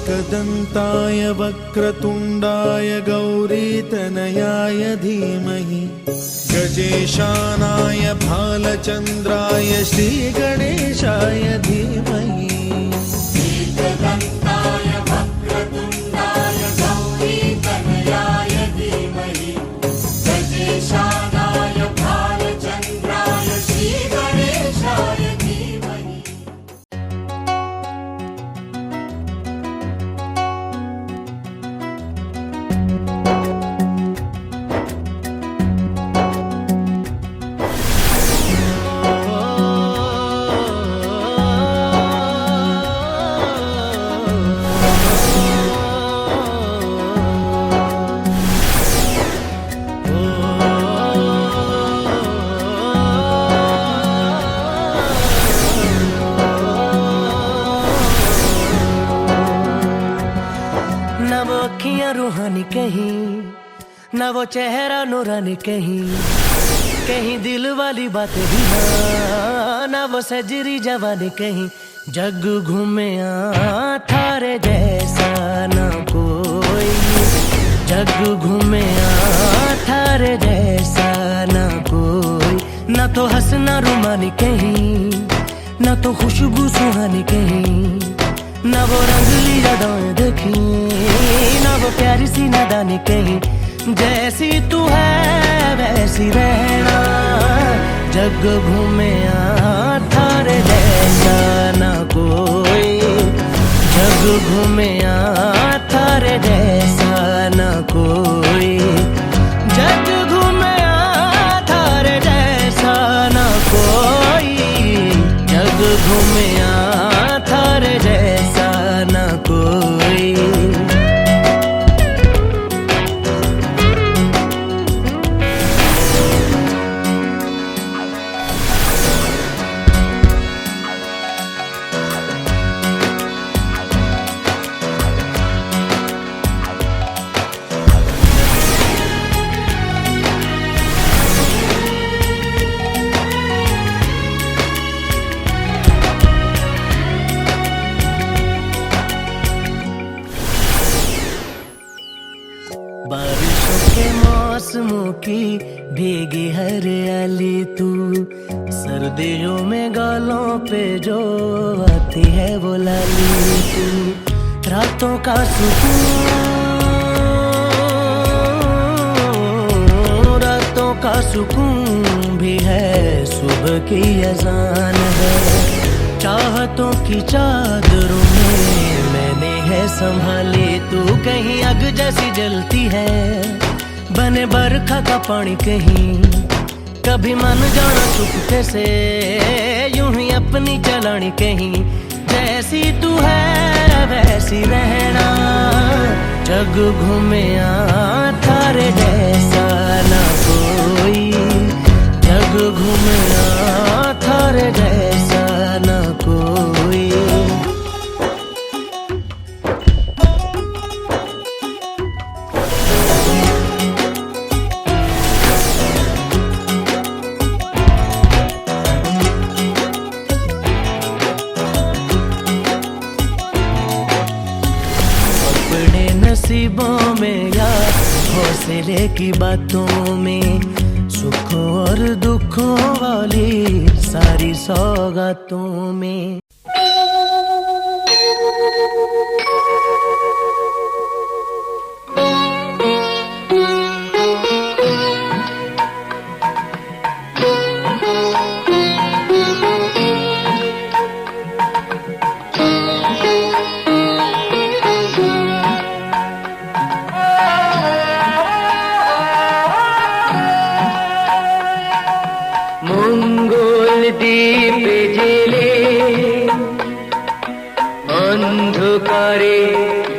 एकदन्ताय वक्रतुण्डाय गौरीतनयाय धीमहि गजेशानाय भालचन्द्राय श्रीगणेशाय धीमहि। एकदन्ताय वक्रतुण्डाय गौरीतनयाय धीमहि गजेशानाय भालचन्द्राय श्रीगणेशाय धीमहि। ना वो अखियां रूहानी कहीं, ना वो चेहरा नूरानी कहीं, कहीं दिल वाली बातें भी ना वो सजरी जवानी कहीं। जग घूमे थारे जैसा ना कोई, जग घूमे थारे जैसा ना कोई। ना तो हंसना रुमानी कहीं, ना तो खुशबू सुहानी कहीं, ना वो रंगली यादें देखी, ना वो प्यारी सी नादानी कहीं। जैसी तू है वैसी रहना, जग घूमे थारे जैसा ना कोई, जग घूमे थारे जैसा ना कोई, जग घूमे थारे जैसा ना कोई, जग घूमे थारे जैसा ना कोई। बारिशों के मौसमों की भीगी हरियाली तू, सर्दियों में गालों पे जो आती है वो लाली तू। रातों का सुकून, रातों का सुकून भी है, सुबह की अजान है। चाहतों की चादरों में मैंने है संभाली तू, कहीं आग जैसी जलती है, बने बरखा का पानी कहीं। कभी मन जाना चुपके से, यूं ही अपनी चलानी कहीं। जैसी तू है वैसी रहना, जग घूमे थारे जैसा ना कोई, जग घूमे थारे जैसा ना कोई। अपने नसीबों में या हौसले की बातों में, सुखों और दुखों वाली सारी सौगातों में। মঙ্গল দ্বীপ জেলে অন্ধকারে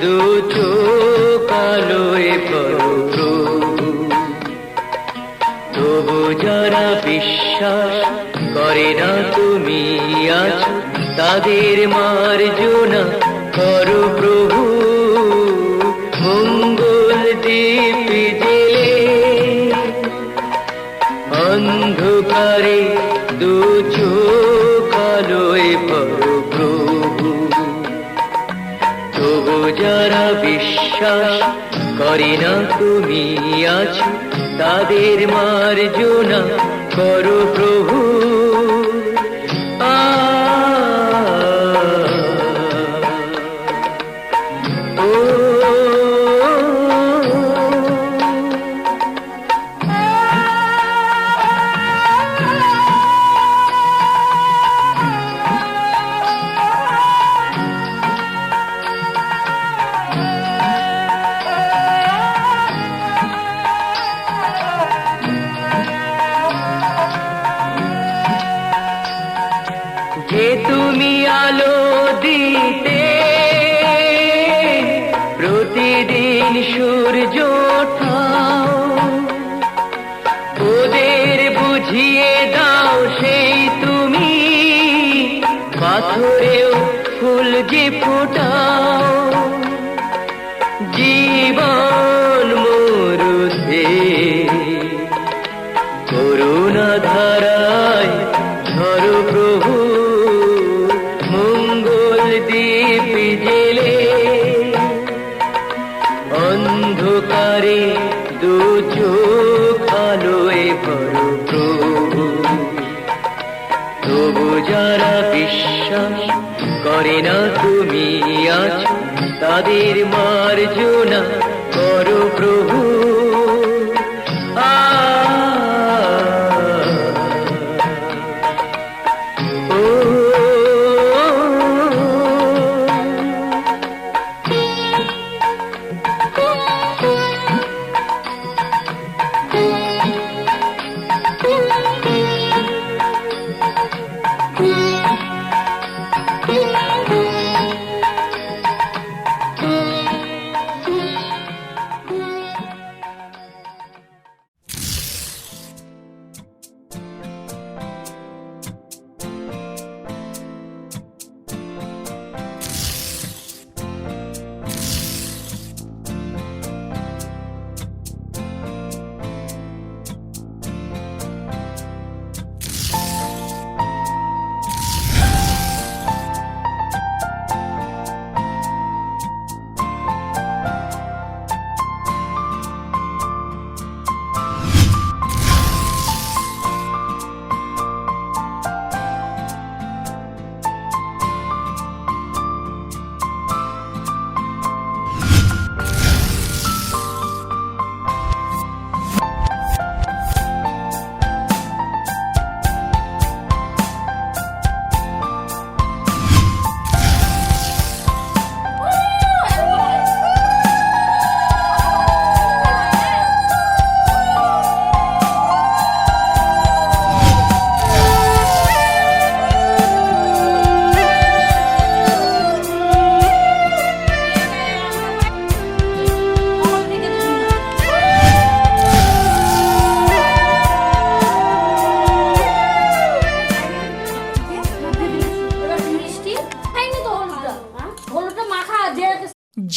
দু চোখ আলোয় প্রভু, তবু যারা বিশ্বাস করে না তুমি আছো, তাদের মার্জনা করো প্রভু। মঙ্গল দ্বীপ জেলে অন্ধকারে দু চোখ আলোয় প্রভু, তবু যারা বিশ্বাস করে না তুমি আছো, তাদের মার্জনা করো প্রভু। যে তুমি আলো দিতে প্রতিদিন সূর্য ওঠাও, ওদের বুঝিয়ে দাও সেই তুমি পাথরেও ফুল যে ফোটাও। জীবন মরুতে করুণা ধারায় ধরো প্রভু, মঙ্গল দীপ জেলে অন্ধকারে দু চোখ আলোয় ভরো প্রভু। তবু যারা বিশ্বাস করে না তুমি আছো, তাদের মার্জনা করো প্রভু।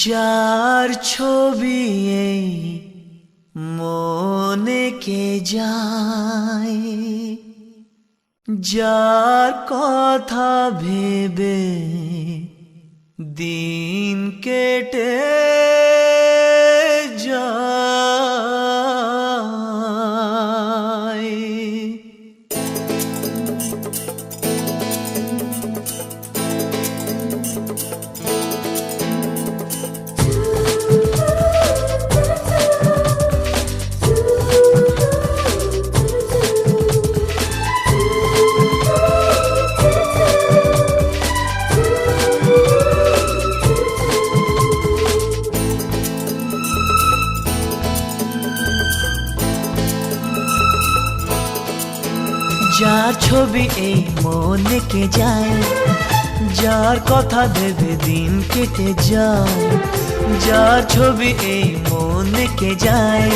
যার ছবি এই মনে কে যায়, যার কথা ভেবে দিন কেটে যায়। যার ছবি এই মনে কে যায়, যার কথা ভেবে দিন কেটে যায়। যার ছবি এই মনে কে যায়,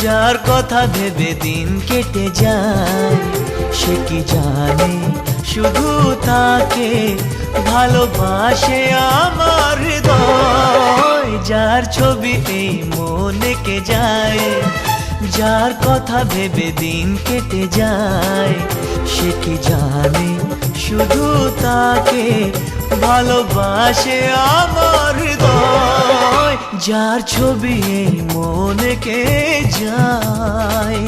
যার কথা ভেবে দিন কেটে যায়। সে কি জানে শুধু তাকে ভালোবাসে আমার হৃদয়। যার ছবি এই মনে কে যায়, যার কথা ভেবে দিন কেটে যায়। সে কি জানে শুধু তাকে ভালোবাসে আমার হৃদয়, যার ছবি এই মনকে যায়।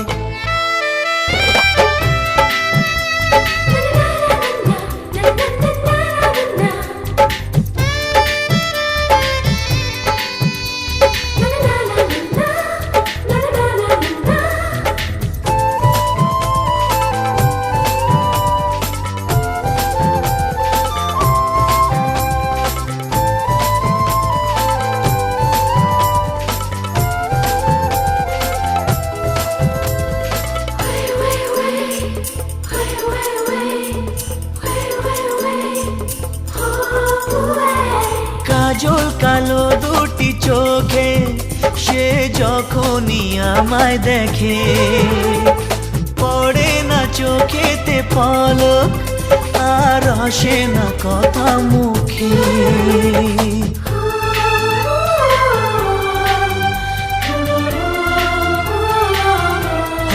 কাজল কালো দুটি চোখে সে যখনই আমায় দেখে, পড়ে না চোখেতে পলক আর আসে না কথা মুখে।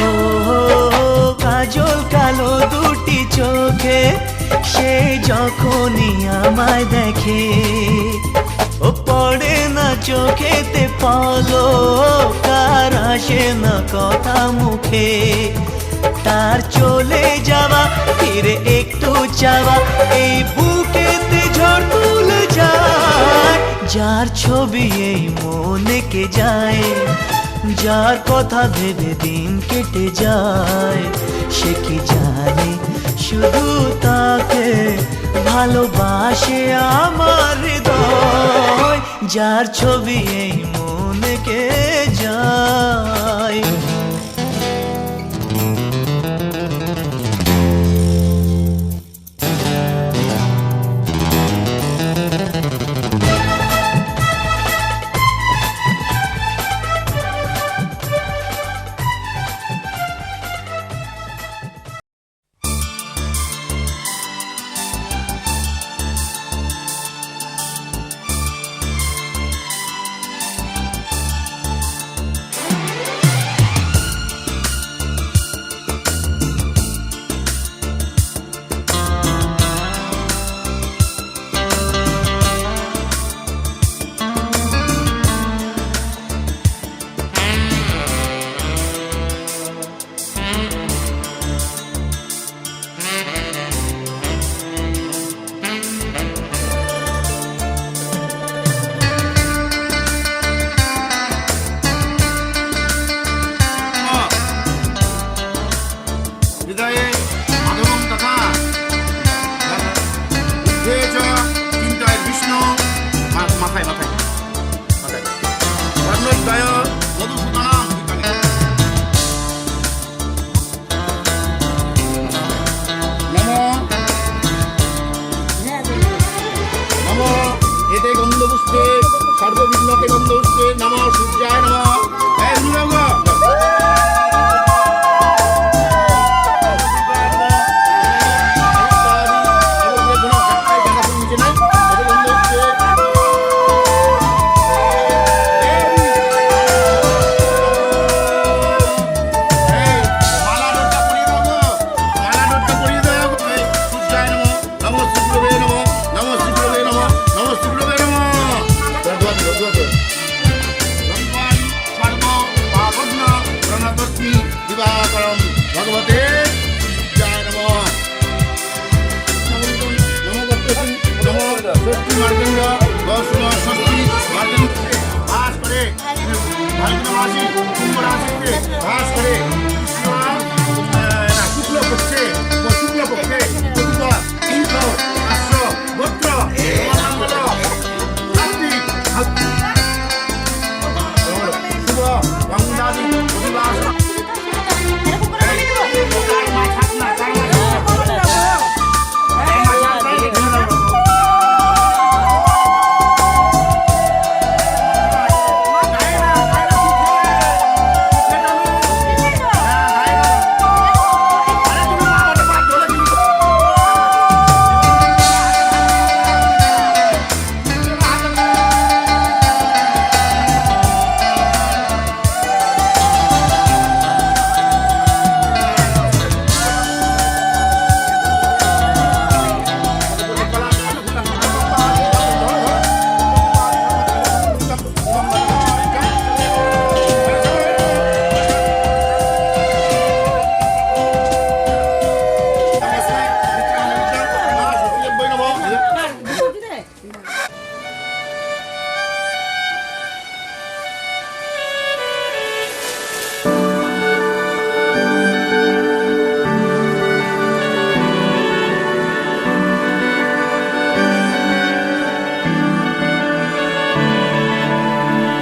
ও কাজল কালো দুটি চোখে সে যখনই আমায় দেখে, ও পড়ে না চোখেতে পলক আর আসে না কথা মুখে। তার চলে যাওয়া ফিরে একটু চাওয়া এই বুকেতে ঝড় তুলে যায়, যার ছবি এই মনকে যায়, যার কথা ভেবে দিন কেটে যায়। সে কি জানে শুধু তাকে ভালোবাসে আমার হৃদয়, যার ছবি এই মনকে যায়। সর্ববিঘ্নকে বন্ধ হচ্ছে নমঃ সূর্যায় নমঃ। ভগবতে জয় নমঃ। নমঃ ষষ্ঠী মার্গণ্ড গৌষ্ণ ষষ্ঠী মার্গণ্ড বাস করে ভারতবাসী কুম্ভ রাশিতে বাস করে শুক্লপক্ষে শুক্লপক্ষে তিনশো 500 গোত্র শুভ গঙ্গাদি অধিবাস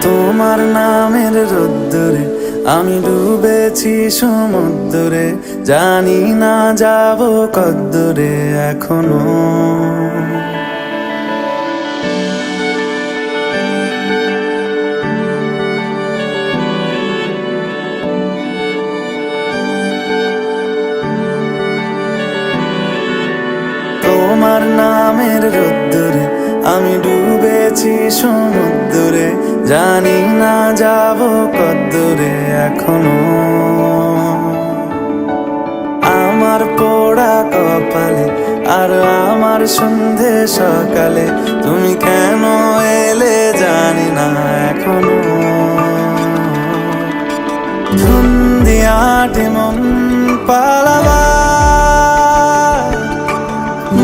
তোমার নামের রোদ্দুরে আমি ডুবেছি সমুদ্রে, জানি না যাব কদ্দুরে এখনো। তোমার নামের রোদ্দুরে আমি ডুবেছি সমুদ্রে, জানি না যাব কদ্দুরে এখনো। আমার পোড়া কপালে আর আমার সন্ধে সকালে তুমি কেন এলে জানি না এখনো। ধুন্দিয়াটে মন পালাবা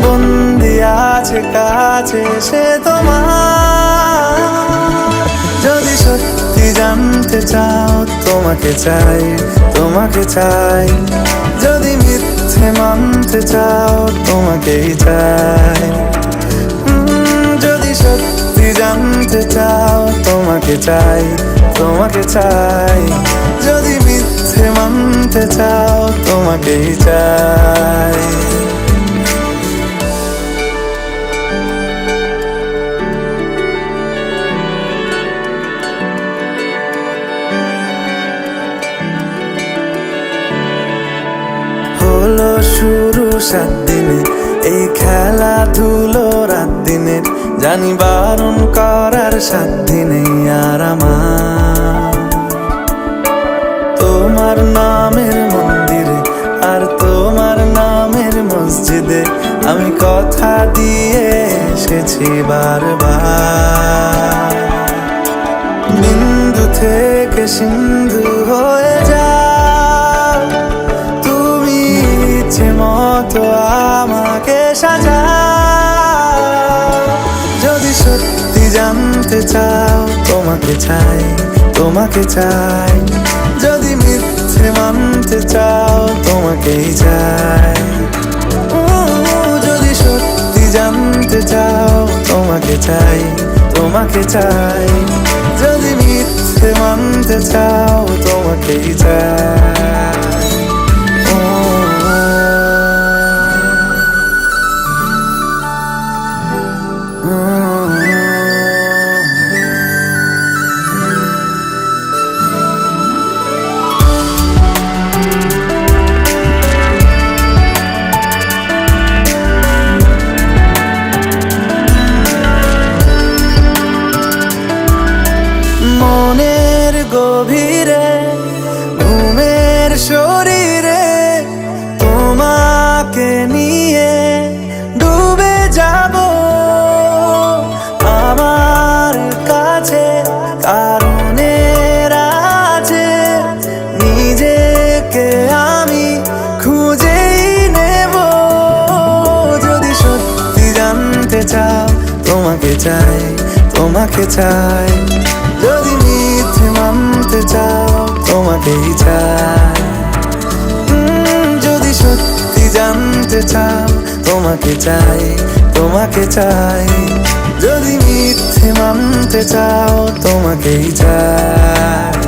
বন্দি আছে কাছে সে তোমার। যদি সত্যি জানতে চাও তোমাকে চাই, তোমাকে চাই। যদি মিথ্যে মানতে চাও তোমাকেই চাই। যদি সত্যি জানতে চাও তোমাকে চাই, তোমাকে চাই। যদি মিথ্যে মানতে চাও তোমাকেই চাই। হলো শুরু 7 দিনে এই খেলাধুলো রাত দিনে, জানি বারণ করার 7 দিনে আর আমার। তোমার নামের মন্দিরে আর তোমার নামের মসজিদে আমি কথা দিয়ে এসেছি বারবার। বিন্দু থেকে সিন্ধু হয়ে যাও তুমি, ইচ্ছে মতো আমাকে সাজাও। যদি সত্যি জানতে চাও তোমাকে চাই, তোমাকে চাই। যদি মিথ্যে মানতে চাও তোমাকেই চাই। যদি সত্যি জানতে চাও তোমাকে চাই, তোমাকে চাই। যদি মিথ্যে মানতে চাও তোমাকেই চাই। মনের গভীরে ঘুমের শরীরে তোমাকে নিয়ে ডুবে যাব। আমার কাছে কারণের আছে, নিজেকে আমি খুঁজেই নেব। যদি সত্যি জানতে চাও তোমাকে চাই, তোমাকে চাই। যদি মিথ্যে মানতে চাও তোমাকেই চাই। যদি সত্যি জানতে চাও তোমাকে চাই, তোমাকে চাই। যদি মিথ্যে মানতে চাও তোমাকেই চাই।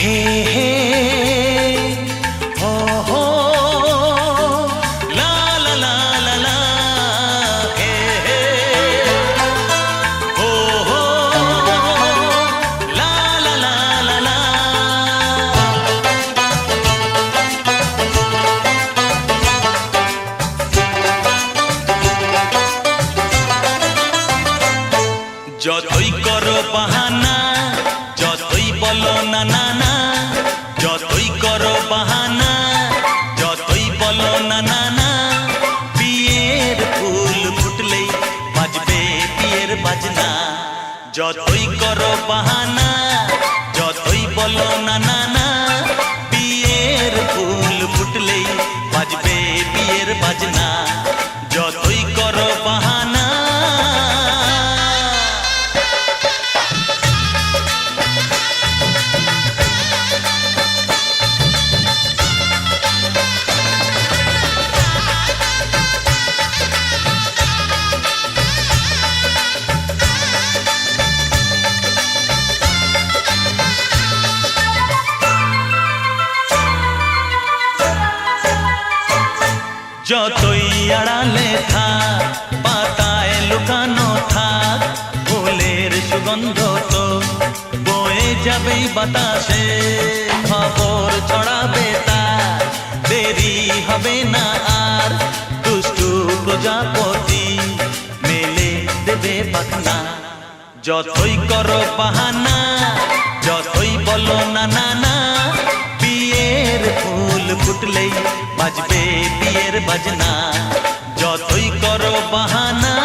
হে হে হো হো লা লা লা লা লা হে হে হো হো লা লা লা লা লা যতই করো বাহানা যতই বলো না না না যতই করো বাহানা যতই বলো না না না বিয়ের ফুল ফুটলেই বাজবে বিয়ের বাজনা যতই করো বাহানা যতই বলো না না না বিয়ের ফুল ফুটলেই বাজবে বিয়ের বাজনা যতই করো বাহানা যতই আড়ালে থাক পাতায় লুকানো থাক ফুলের সুগন্ধ তো বয়ে যাবেই বাতাসে খবর ছড়াবে তার দেরি হবে না আর দুষ্টু প্রজাপতি মেলে দেবে পাখনা যতই করো বাহানা যতই বলো না না না বিয়ের ফুল ফুটলেই বাজবে বিয়ের বাজনা যতই করো বাহানা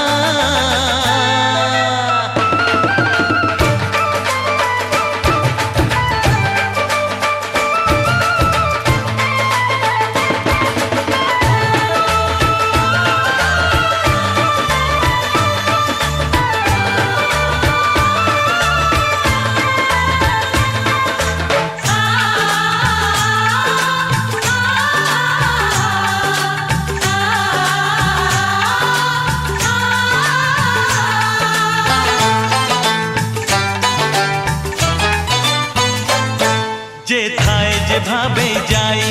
যেথায় যেভাবে যাই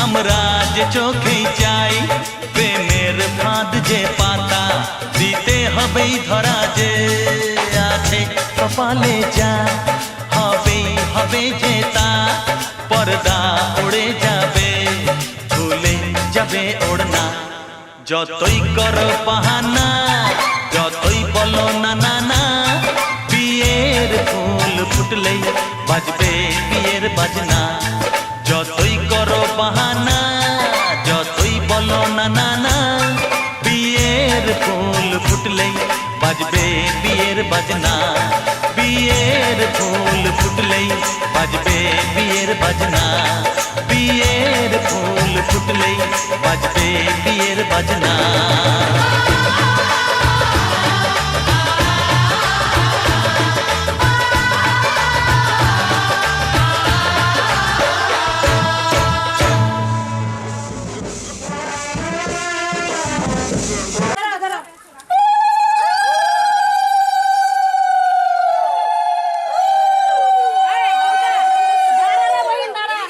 আমরা যে চোখেই চাই প্রেমের ফাঁদ যে পাতা দিতে হবেই ধরা যে আছে কপালে যা হবেই হবে যে তা পর্দা উড়ে যাবে ভুলে যাবে ওড়না যতই করো বাহানা যতই বলো না না না বিয়ের ফুল ফুটলেই বাজবে বিয়ের বাজনা যতই করো বাহানা যতই বলো না না না বিয়ের ফুল ফুটলেই বাজবে বিয়ের বাজনা বিয়ের ফুল ফুটলেই বাজবে বিয়ের বাজনা বিয়ের ফুল ফুটলেই বাজবে বিয়ের বাজনা দাঁড়া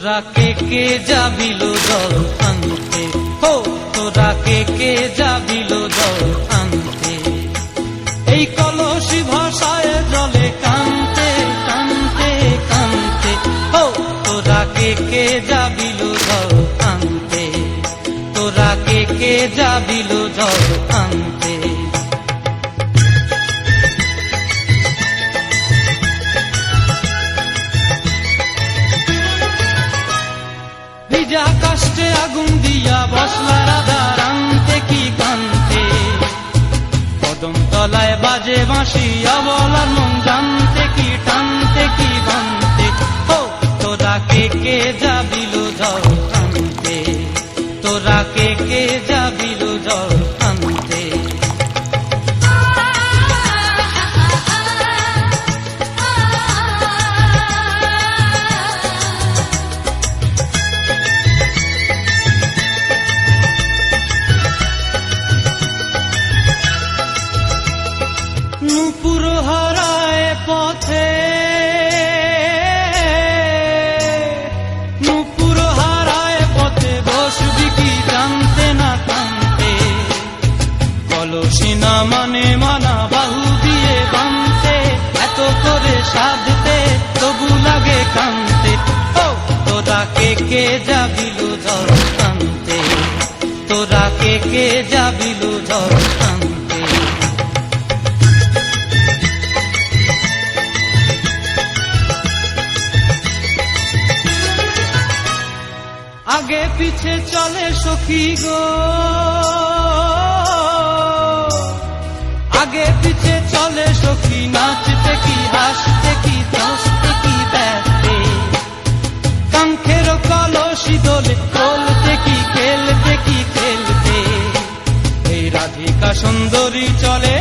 তোরা কে যাবিল জল আনতে, হো তোরা কে যাবিল জল আনতে। এই কলসি ভাষায় জলে কানতে কানতে কানতে, হো তোরা কে যাবিল জল আনতে, তোরা কে যাবিল জল আনতে। ভিজা কাষ্টে আগুন দিয়া বসলা রাধা রানতে কি কানতে, কদম তলায় বাজে বাঁশি অবলার মন জানতে কি টানতে কি বানতে, ও তোরা কে যাবিল জল আনতে, তোরা কে যাবিল জল আনতে। নূপুর হারায় পথে, নূপুর হারায় পথে বসবি কি জানতে না কানতে, কলসি না মানে মানা বাহু দিয়ে বানতে, এত করে সাধতে তবু লাগে কানতে, ও তোরা কে যাবিল জল আনতে, তোরা কে যাবিল জল আনতে। আগে পিছে চলে সখী গো, আগে পিছে চলে সখী, নাচতে কি হাসতে কি হাসতে কি ব্যস্তে, কাঙ্ক্ষের কলসি দোলে চলতে কি খেলতে কি খেলতে। এই রাধিকা সুন্দরী চলে,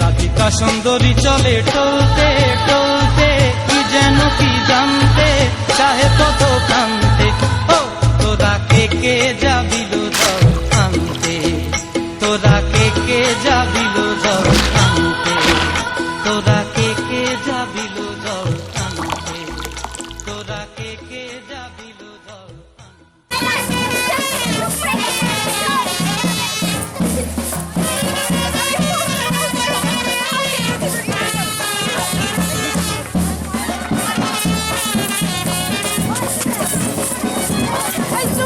রাধিকা সুন্দরী চলে টলতে টলতে, কি যেন কি জানতে চাহে কত কানতে, ও তোরা কে যাবিল জল আনতে, তোরা কে যাবিল জল আনতে, তোরা কে যাবিল জল আনতে, তোরা কে যাবিল জল আনতে। Ay,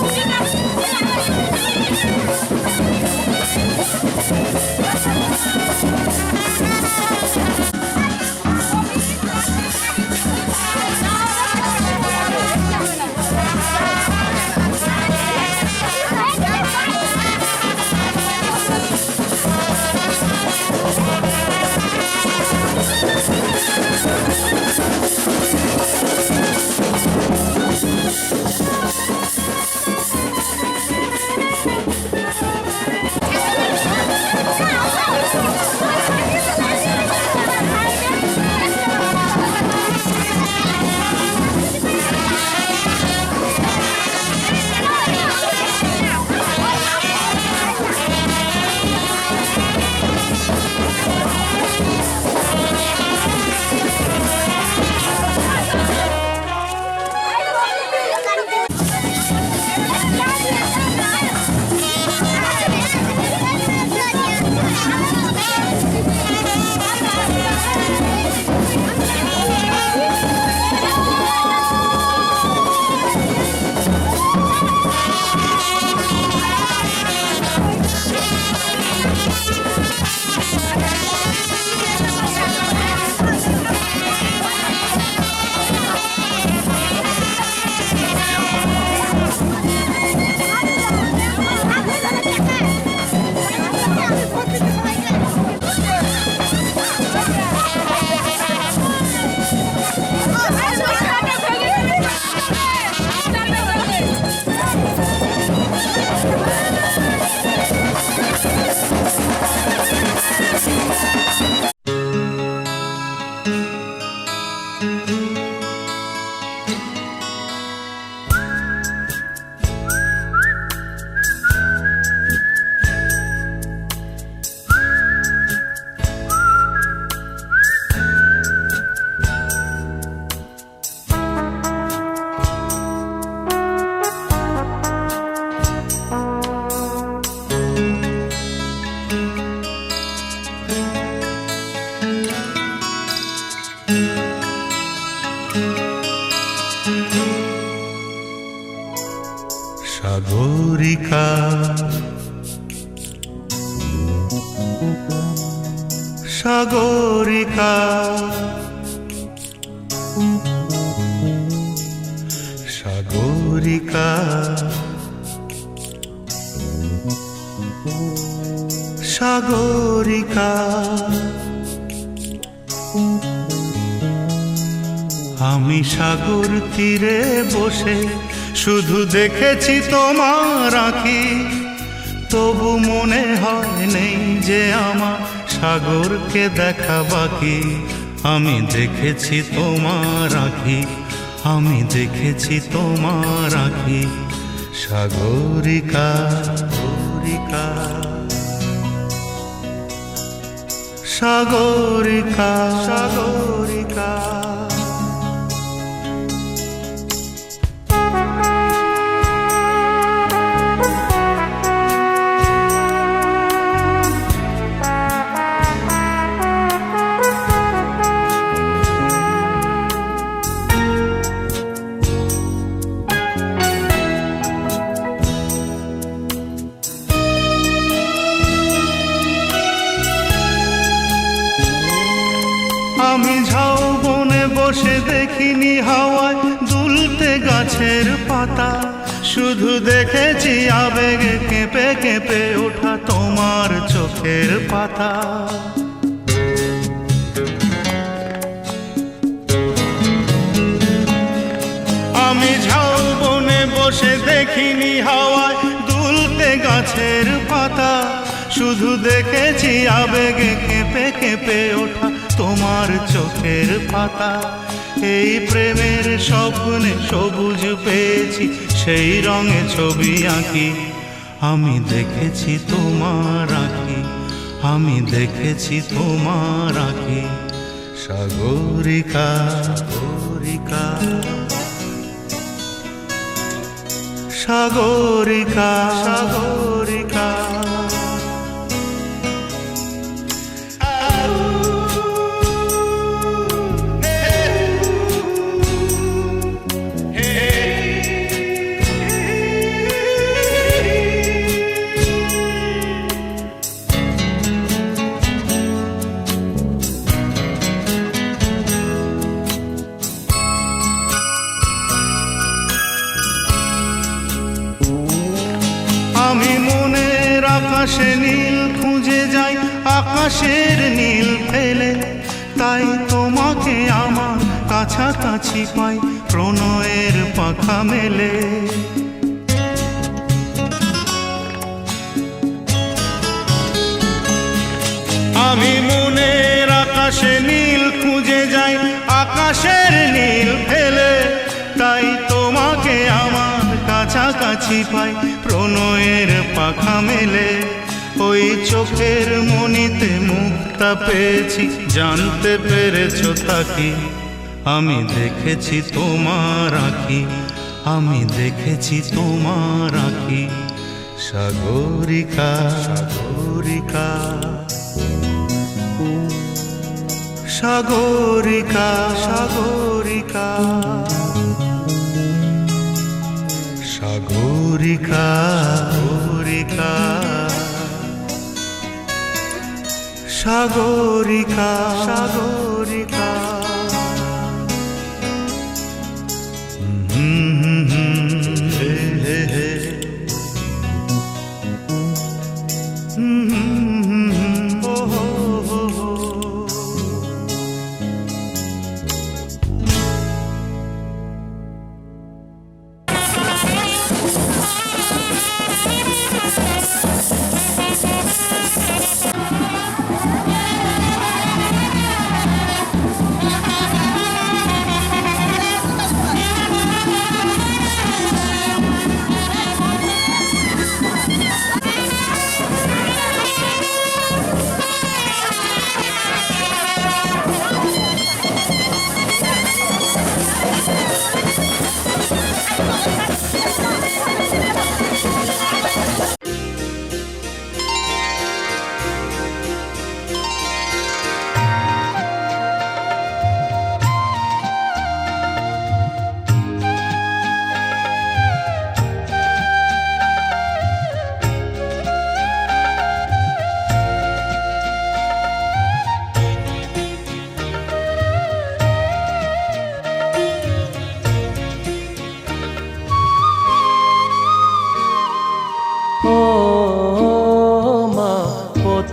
সাগরিকা সাগরিকা সাগরিকা আমি সাগর তীরে বসে শুধু দেখেছি তোমার আঁখি, তবু মনে হয় নেই যে আমার সাগরকে দেখা বাকি। আমি দেখেছি তোমার আঁখি, আমি দেখেছি তোমার আঁখি, সাগরিকা সাগরিকা সাগরিকা সাগরিকা। আমি ঝাউবনে বসে দেখিনি হাওয়ায় দুলতে গাছের পাতা, শুধু দেখেছি আবেগে কেঁপে কেঁপে ওঠা তোমার চোখের পাতা। আমি ঝাউবনে বসে দেখিনি হাওয়ায় দুলতে গাছের পাতা, শুধু দেখেছি আবেগে কেঁপে কেঁপে ওঠা তোমার চোখের পাতা। এই প্রেমের স্বপ্নে সবুজ পেয়েছি, সেই রঙে ছবি আঁকি। আমি দেখেছি তোমার আঁকি, আমি দেখেছি তোমার আঁকি, সাগরিকা সাগরিকা সাগরিকা সাগরিকা। আমি মনের আকাশে নীল খুঁজে যাই, আকাশের নীল ফেলে, তাই তোমাকে আমার কাছাকাছি পাই প্রণয়ের পাখা মেলে। আমি মনের আকাশে নীল খুঁজে যাই, আকাশের নীল ফেলে, তাই তোমাকে আমার কাছাকাছি পাই প্রণয়ের পাখা মেলে। ওই চোখের মনিতে মুক্তা পেয়েছি, জানতে পেরেছো তাকি। আমি দেখেছি তোমার আঁখি, আমি দেখেছি তোমার আঁখি, সাগরিকা সাগরিকা সাগরিকা সাগরিকা সাগরিকা সাগরিকা সাগরিকা সাগরিকা। হে হে হে ও হো হো হো।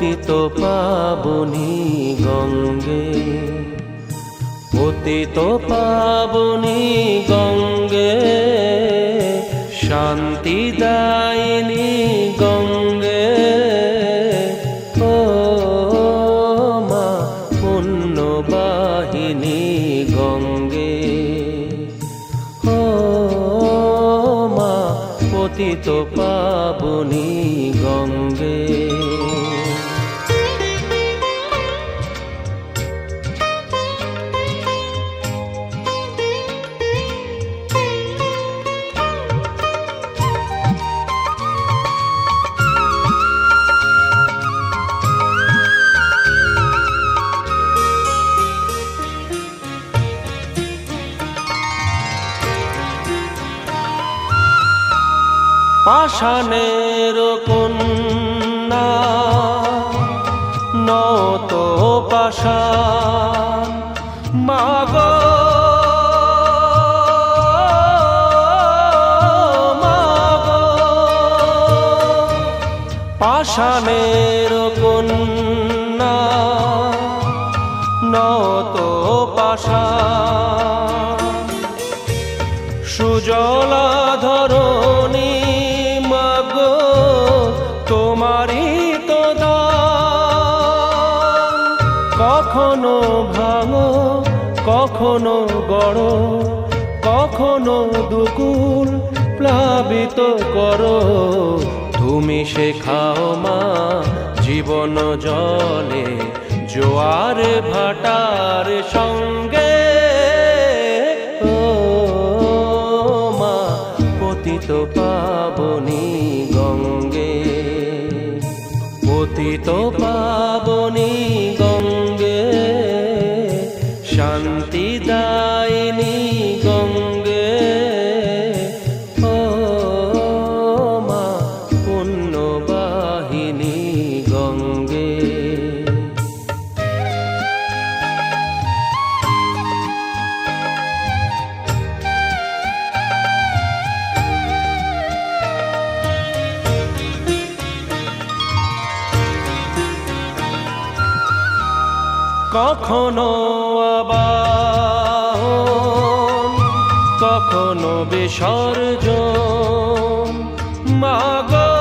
পতিত পাবনী গঙ্গে, পতিত পাবনী গঙ্গে, শান্তিদায়িনী গঙ্গে, ও মা পুণ্যবাহিনী গঙ্গে, ও মা পতিত পাবনী গঙ্গে। পাষাণের কন্যা নত পাষাণ, মাগো মাগো, পাষাণের কন্যা নত পাষাণ, সুজলা ধরণী মাগো তোমারই তো দান, কখনো ভাঙো কখনো গড়ো, কখনো দুকুল প্লাবিত করো, তুমি শেখাও মা জীবন জলে জোয়ার ভাটার সঙ্গে, ও মা পতিত পাবনী গঙ্গে, পতিত পাবনী গঙ্গে, শান্তিদায়িনী গঙ্গে, ও মা পুণ্যবাহিনী গঙ্গে। কখনো আবাহন কখনো বিসর্জন, মাগো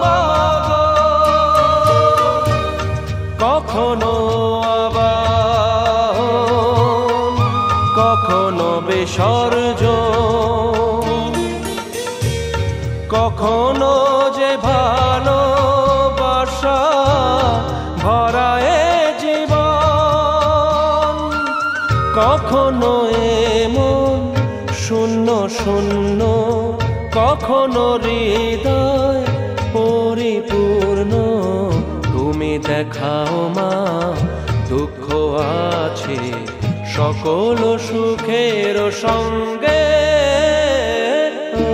মাগো, কখনো আবাহন কখনো বিসর্জন, কখনো যে ভালোবাসা ভরায় জীবন, কখনো এমন শূন্য শূন্য, কখনো হৃদয় পরিপূর্ণ, তুমি দেখাও মা দুঃখ আছে সকল সুখের সঙ্গে, ও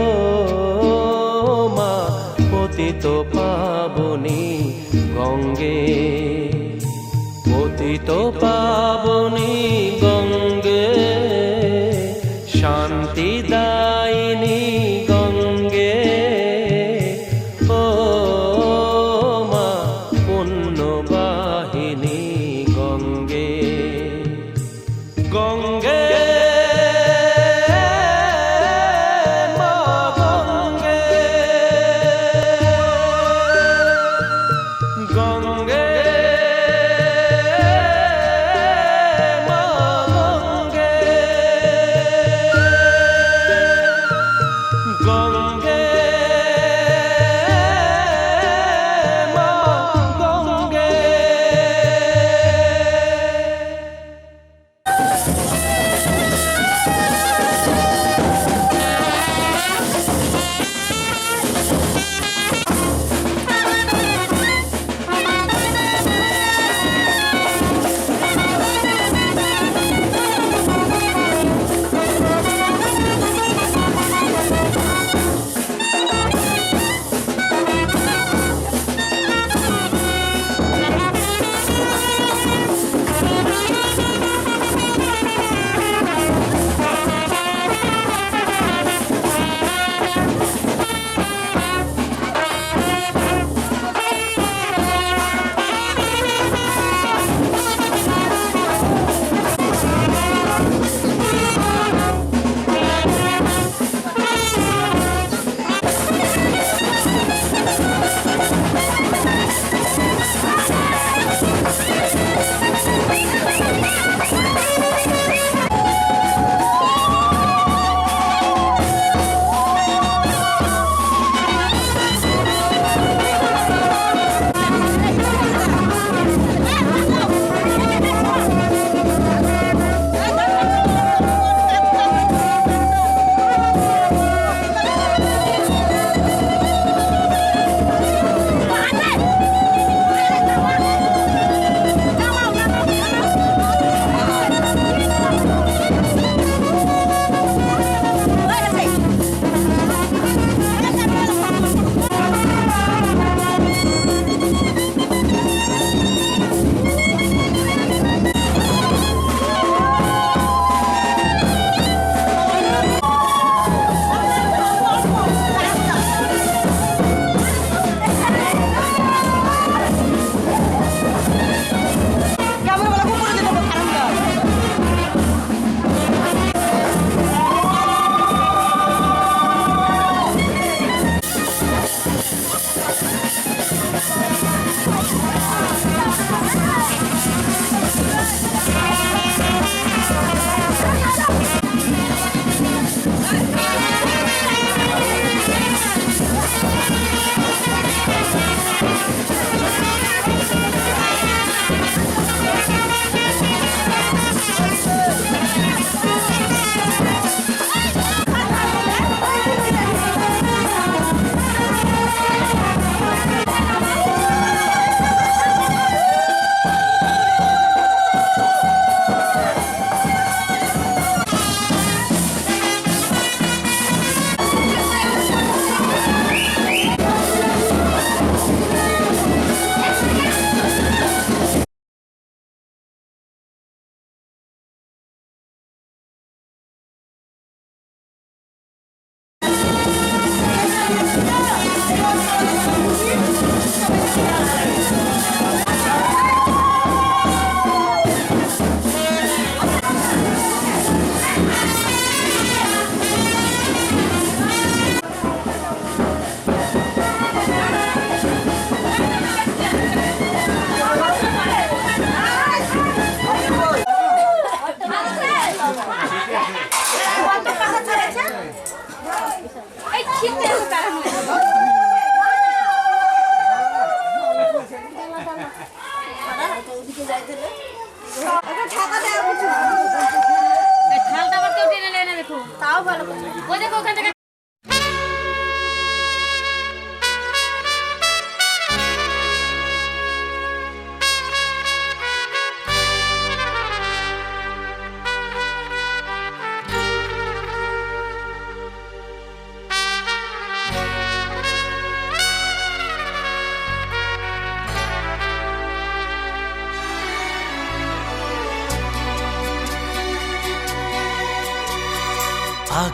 মা পতিত পাবনী গঙ্গে, পতিত পাবনী গঙ্গে, শান্তিদায়িনী গঙ্গে, ও মা পুণ্যবাহিনী গঙ্গে, গঙ্গে মা গঙ্গে, গঙ্গে মা গঙ্গে, গঙ্গে মা গঙ্গে।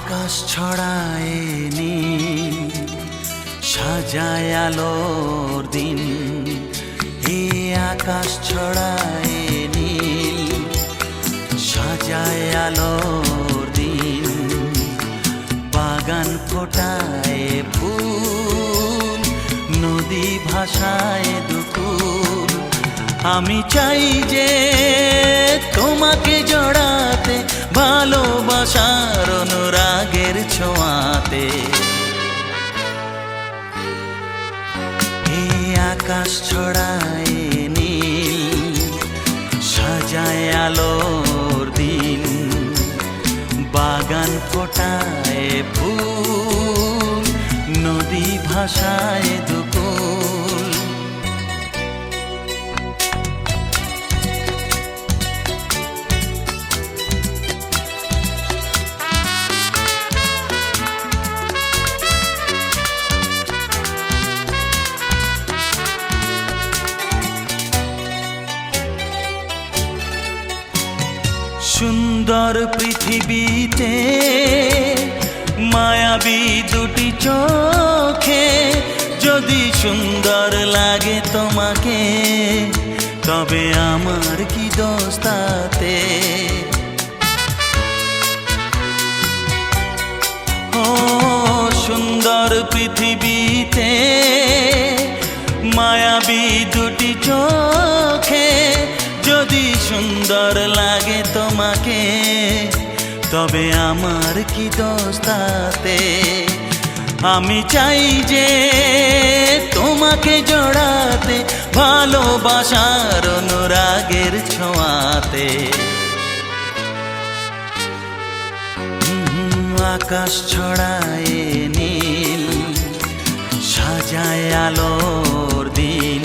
আকাশ ছড়ায় নীল, সাজায় আলোর দিন। এই আকাশ ছড়ায় নীল, সাজায় আলোর দিন। বাগান ফোটায় ফুল, নদী ভাষায় দুকুল। আমি চাই যে তোমাকে জড়াতে, ভালোবাসার অনুরাগের ছোঁয়াতে। এই আকাশ ছড়ায় নীল, সাজায় আলোর দিন। বাগান ফোটায় ফুল, নদী ভাষায় দুকুল। সুন্দর পৃথিবীতে মায়াবী দুটি চোখে, যদি সুন্দর লাগে তোমাকে, তবে আমার কি দোষ তাতে? ও সুন্দর পৃথিবীতে মায়াবী দুটি চোখে, যদি সুন্দর লাগে তোমাকে, তবে আমার কি দোষ তাতে? আমি চাই যে তোমাকে জড়াতে, ভালোবাসার অনুরাগের ছোঁয়াতে। আকাশ ছড়ায় নীল, সাজায় আলোর দিন।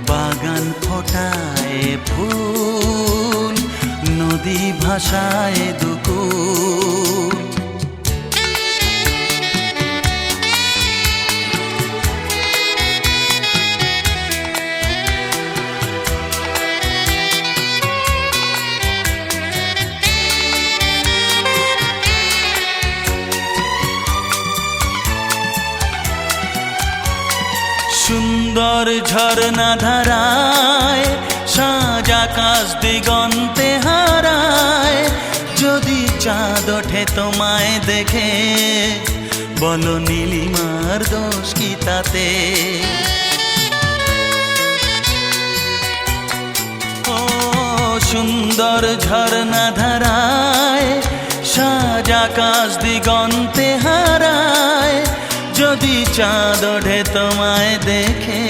বাগান ফোটায় ফুল, নদী ভাষায় দুকুল। সুন্দর ঝরনা ধারায়, সাজ আকাশ দিগন্তে হারায়। যদি চাঁদ ওঠে তোমায় দেখে, বলো নীলিমার দোষ কি তাতে? ও সুন্দর ঝরনা ধারায়, সাজ আকাশ দিগন্তে হারায়। যদি চাঁদ ওঠে তোমায় দেখে,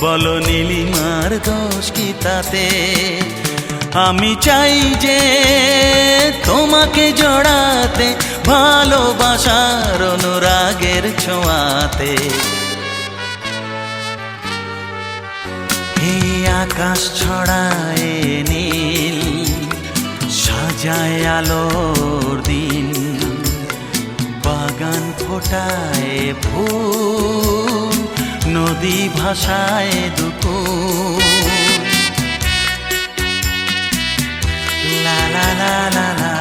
বলো নীলিমার দোষ কি তাতে? আমি চাই যে তোমাকে জড়াতে, ভালোবাসার অনুরাগের ছোঁয়াতে। এই আকাশ ছড়ায় নীল, সাজায় আলোর দিন। বাগান ফোটায় ফুল, নদী ভাষায় দুকুল। লা লা লা লা লা,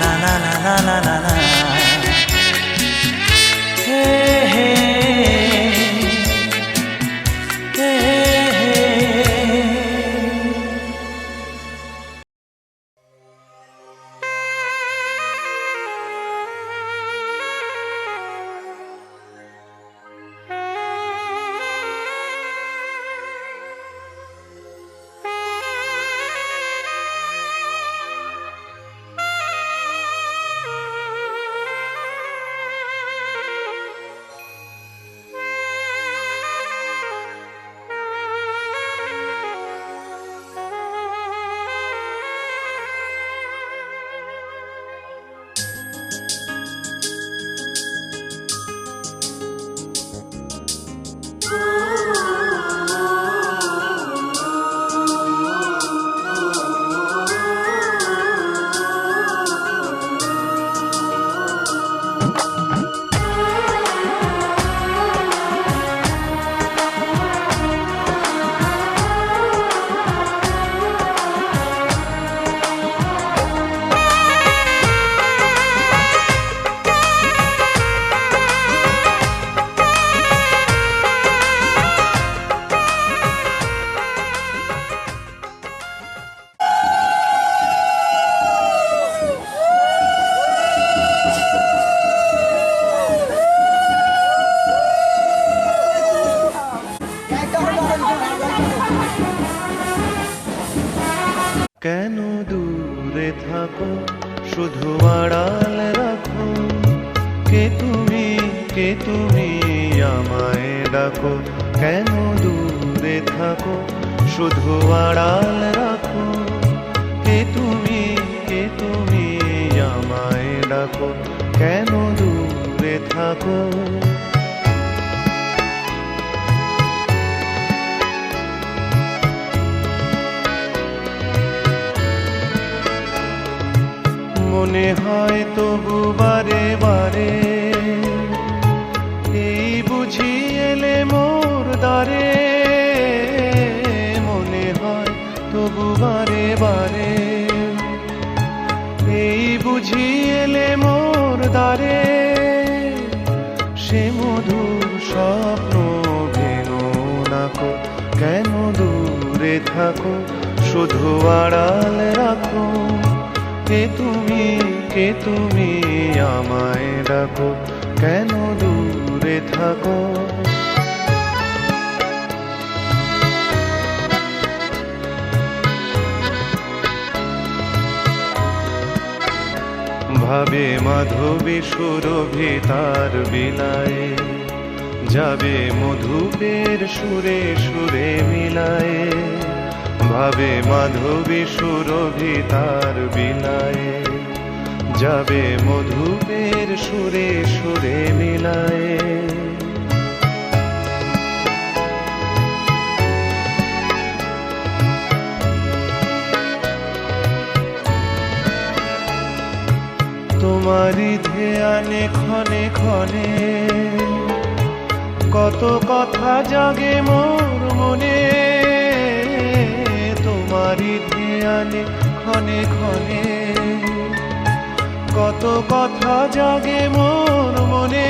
লা লা লা লা লা লা লা। হে হে হে হে। শুধু আড়াল রাখো। কে তুমি আমায় ডাকো, কেন দূরে থাকো, শুধু আড়াল রাখো। কে তুমি আমায় ডাকো, কেন দূরে থাকো। মনে হয় তবু বারে বারে, এই বুঝি এলে মোর দ্বারে। মনে হয় তবু বারে বারে, এই বুঝি এলে মোর দ্বারে। সে মধুর স্বপ্ন ভেঙো নাকো, কেন দূরে থাকো, শুধু আড়াল রাখো। কে তুমি আমায় ডাকো, কেন দূরে থাকো। ভাবে মাধবী সুরভি তার বিলায়ে, যাবে মধুপের সুরে সুরে মিলায়ে। ভাবে মাধবী সুরভি তার বিলায়ে, যাবে মধুপের সুরে সুরে মিলায়ে। তোমারি ধ্যানে ক্ষণে ক্ষণে, কত কথা জাগে মোর মনে। তোমারি ধ্যানে ক্ষণে ক্ষণে, কত কথা জাগে মোর মনে।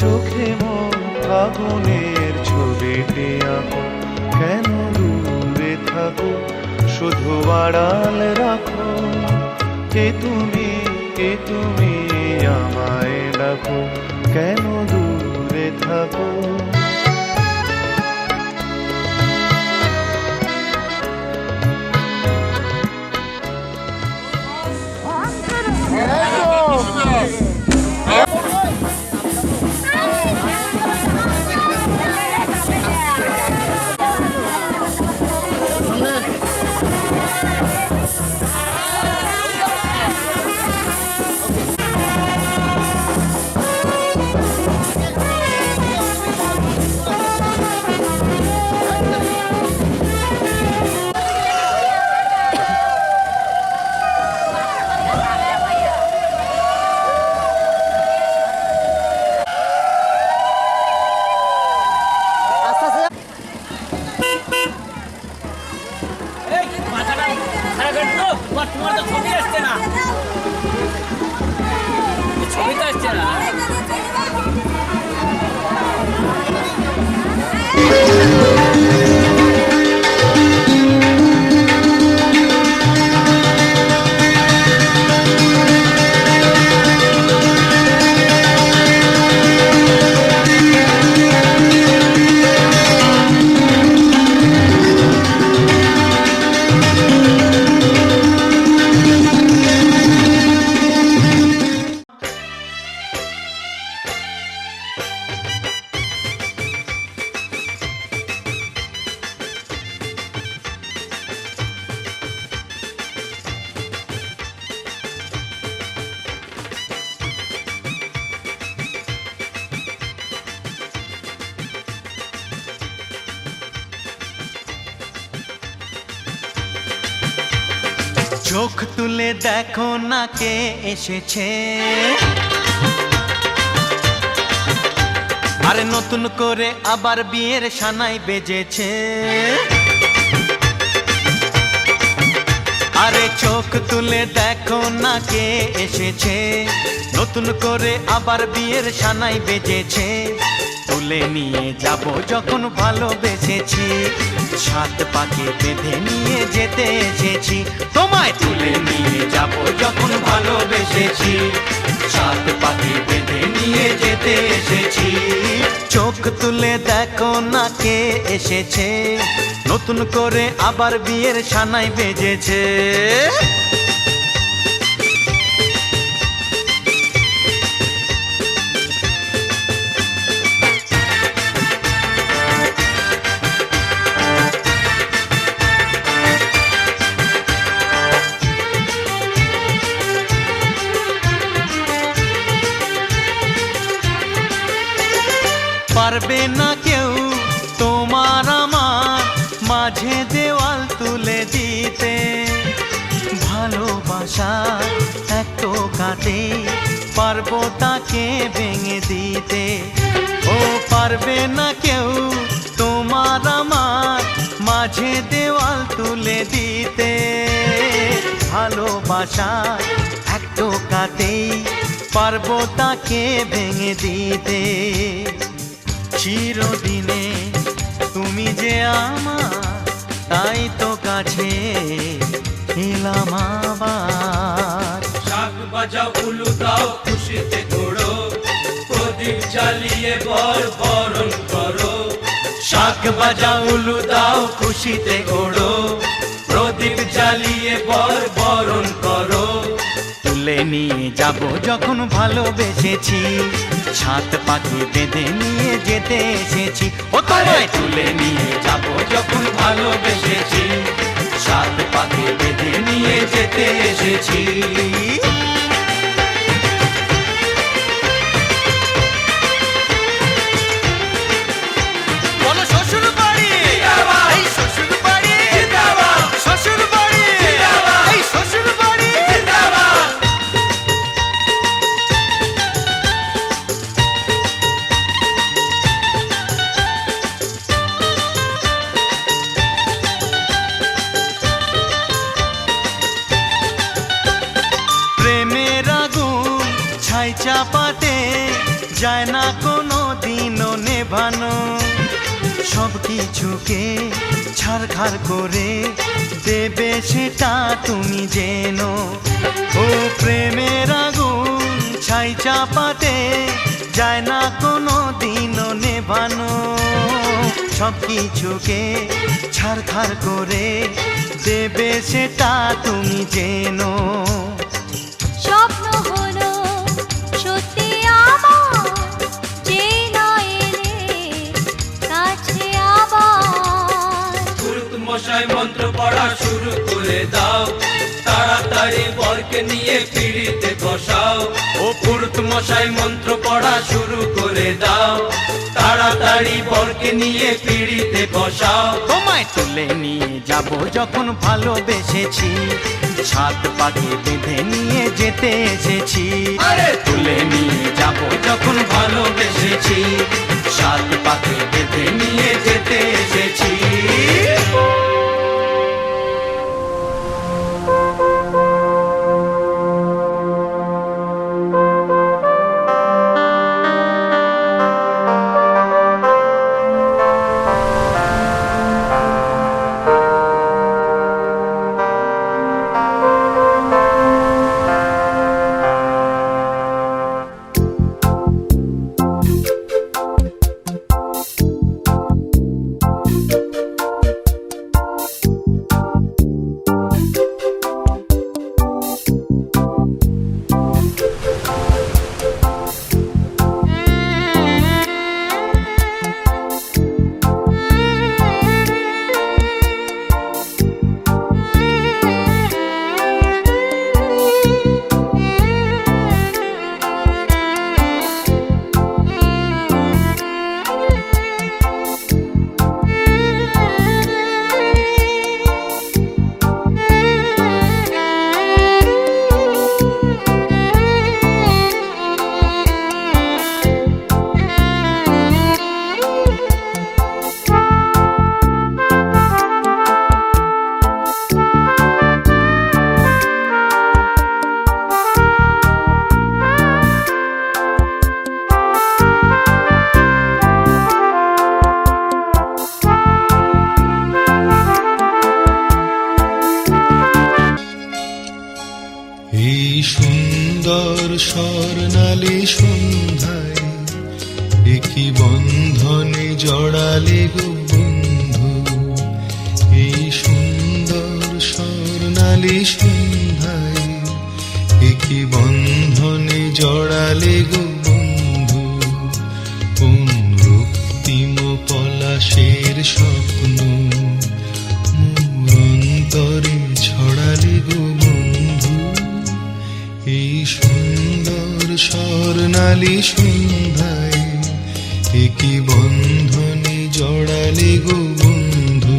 চোখে মোর আগুনের ছবিটি আঁকো, কেন দূরে থাকো, শুধু আড়াল রাখো। কে তুমি আমায় ডাকো, কেন দূরে থাকো। চোখ তুলে দেখো না কে এসেছে, আরে নতুন করে আবার বিয়ের সানাই বেজেছে। আরে চোখ তুলে দেখো না কে এসেছে, নতুন করে আবার বিয়ের সানাই বেজেছে। তুলে নিয়ে যাব যখন ভালোবেসেছি, সাত পাকে বেঁধে নিয়ে যেতে এসেছি। তোমায় তুলে নিয়ে যাব যখন ভালোবেসেছি, সাত পাকে বেঁধে নিয়ে যেতে এসেছি। চোখ তুলে দেখো না কে এসেছে, নতুন করে আবার বিয়ের সানাই বেজেছে। পারবে না কেউ তোমার আমার মাঝে দেওয়াল তুলে দিতে। ভালোবাসা এক টোকাতে পারবো তাকে ভেঙে দিতে। ও পারবে না কেউ তোমার আমার মাঝে দেওয়াল তুলে দিতে। ভালোবাসা এক টোকাতেই পারবো তাকে ভেঙে দিতে। চিরদিনে তুমি যে আমার, তাই তো কাছে এলাম আবার। শাক বাজাও উলু দাও খুশিতে ঘোড়ো, প্রদীপ জ্বালিয়ে বরণ করো। শাক বাজাও উলু দাও খুশিতে ওড়ো, প্রদীপ জ্বালিয়ে বরণ করো। তুলে নিয়ে যাব যখন ভালোবেসেছি, ছাত পাখি বেঁধে নিয়ে যেতে এসেছি। ও তোমায় তুলে নিয়ে যাব যখন ভালোবেসেছি, সাত পাখি বেঁধে নিয়ে যেতে এসেছি। বলো শ্বশুর বাড়ি, এই শ্বশুর বাড়ি, শ্বশুর বাড়ি, এই শ্বশুর বাড়ি। প্রেমের আগুন ছাই চাপাতে যায় না কোনো দিনও নেভানো। সব কিছুকে ছাড়খাড় করে দেবে সেটা তুমি জেনো। ও প্রেমের আগুন ছাই চাপাতে যায় না কোনো দিনও নেভানো। সব কিছুকে ছাড়খাড় করে দেবে সেটা তুমি জেনো। স্বপ্ন হলো সত্যি আমার, যে না এলে কাছে আবার। পুরুত মশাই মন্ত্র পড়া শুরু করে দাও, তাড়াতাড়ি বরকে নিয়ে পিড়িতে বসাও। ও পুরুত মশাই মন্ত্র পড়া শুরু করে দাও, তাড়াতাড়ি বরকে নিয়ে পিড়িতে বসাও। তোমায় তুলে নিয়ে যাব যখন ভালোবেসেছি, ছাদ পাখি বেঁধে নিয়ে যেতে এসেছি। আরে তুলে নিয়ে যাব যখন ভালোবেসেছি, সাত পাখি বেঁধে নিয়ে যেতে এসেছি। সুন্দর স্বর্ণালী সন্ধ্যায় একই বন্ধনে জড়ালে গো বন্ধু। এই সুন্দর স্বর্ণালী সন্ধ্যায় একই বন্ধনে জড়ালে গো বন্ধু। কোন রক্তিম পলাশের স্বপ্ন মোর অন্তরে ছড়ালে গো বন্ধু। এই সুন্দর স্বর্ণালী সন্ধ্যায় এ কি বন্ধনে জড়ালে গো বন্ধু।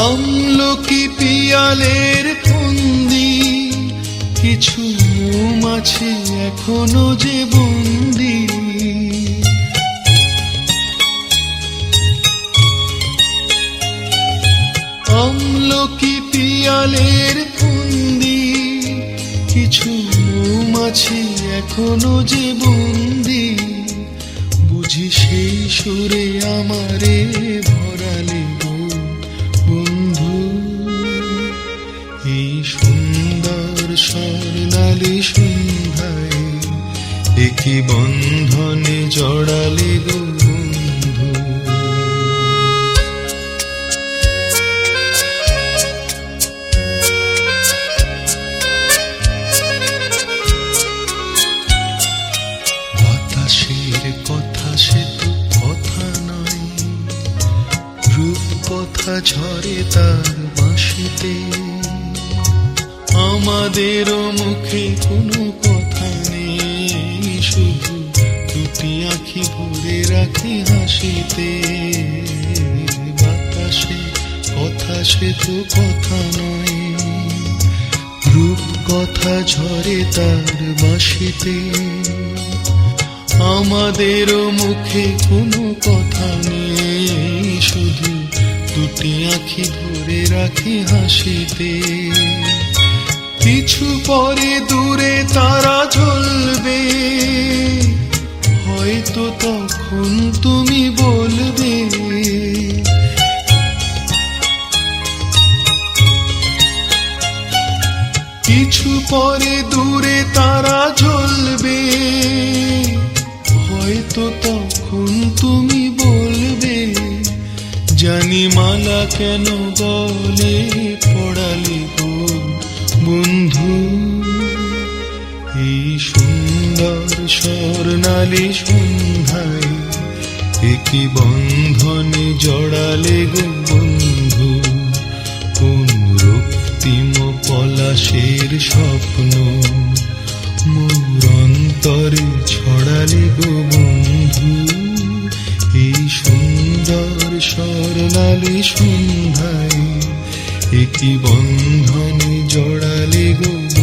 আমলকি পিয়ালের ফন্দি, কিছু মৌমাছি এখনো যে বন্দি। আমলকি পিয়ালের ফন্দি, কিছু মৌমাছি এখনো যে বন্দি। বুঝি সেই সুরে আমারে ভরালে গো বন্ধু। এই সুন্দর স্বর্ণালী সন্ধ্যায় এ কি বন্ধনে জড়ালে গো বন্ধু। বাতাসের কথা সে তো কথা নয়, রূপ কথা ঝরে তার বাঁশিতে। আমাদেরও মুখে কোনো কথা নেই, শুধু দুটি আঁখি ভরে রাখি হাসিতে। বাতাসে কথা সে তো কথা নয়, রূপ কথা ঝরে তার বাঁশিতে। আমাদেরও মুখে কোনো কথা নেই, শুধু দুটি আঁখি ভরে রাখি হাসিতে। কিছু পরে দূরে তারা জ্বলবে, হয়তো তখন তুমি বলবে। কিছু পরে দূরে তারা জ্বলবে, হয়তো তখন তুমি বলবে। জানি মালা কেন গলে পড়ালে গো বন্ধু। এই সুন্দর স্বর্ণালী সন্ধ্যায় এ কি বন্ধনে জড়ালে গো বন্ধু। কোন রক্তিম পলাশের স্বপ্ন মোর অন্তরে ছড়ালে গো বন্ধু। এই সুন্দর স্বর্ণালী সন্ধ্যায় এ কি বন্ধনে জড়ালে গো বন্ধু।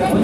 Bye.